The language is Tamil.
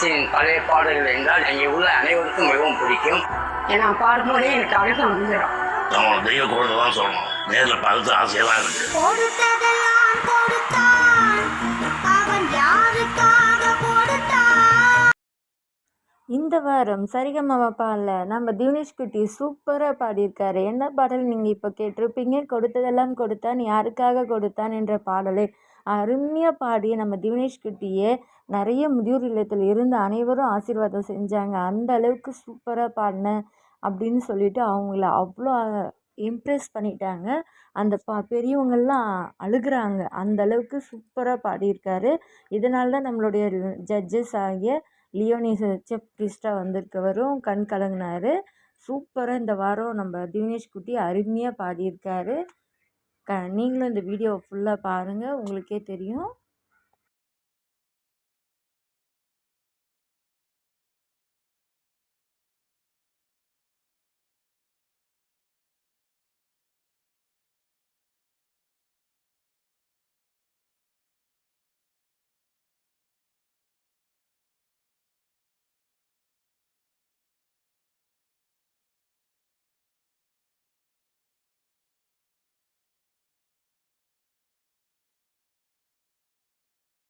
பழைய பாடல்கள் என்றால் இங்கே உள்ள அனைவருக்கும் மிகவும் பிடிக்கும். ஏன்னா பாடும்போதே எனக்கு அழுக வந்துடும். நம்ம தெய்வ குழந்தை தான் சொல்லணும். நேரில் பார்த்து ஆசையெல்லாம் இருக்கு. இந்த வாரம் சரிகமபல நம்ம தினேஷ் குட்டி சூப்பராக பாடியிருக்காரு. என்ன பாடல் நீங்கள் இப்போ கேட்டிருப்பீங்க? கொடுத்ததெல்லாம் கொடுத்தான் யாருக்காக கொடுத்தான் என்ற பாடலை அருமையாக பாடி நம்ம தினேஷ் குட்டியை நிறைய முதியோர் இல்லத்தில் இருந்து அனைவரும் ஆசீர்வாதம் செஞ்சாங்க. அந்த அளவுக்கு சூப்பராக பாடினேன் அப்படின்னு சொல்லிட்டு அவங்கள அவ்வளோ இம்ப்ரெஸ் பண்ணிட்டாங்க. அந்த பெரியவங்கள்லாம் அழுகிறாங்க. அந்த அளவுக்கு சூப்பராக பாடியிருக்காரு. இதனால தான் நம்மளுடைய ஜட்ஜஸ் ஆகிய லியோனி செஃப் கிறிஸ்டாக வந்திருக்கவரும் கண் கலங்கினார். சூப்பராக இந்த வாரம் நம்ம தினேஷ் குட்டி அருமையாக பாடியிருக்காரு. நீங்களும் இந்த வீடியோவை ஃபுல்லாக பாருங்கள், உங்களுக்கே தெரியும்.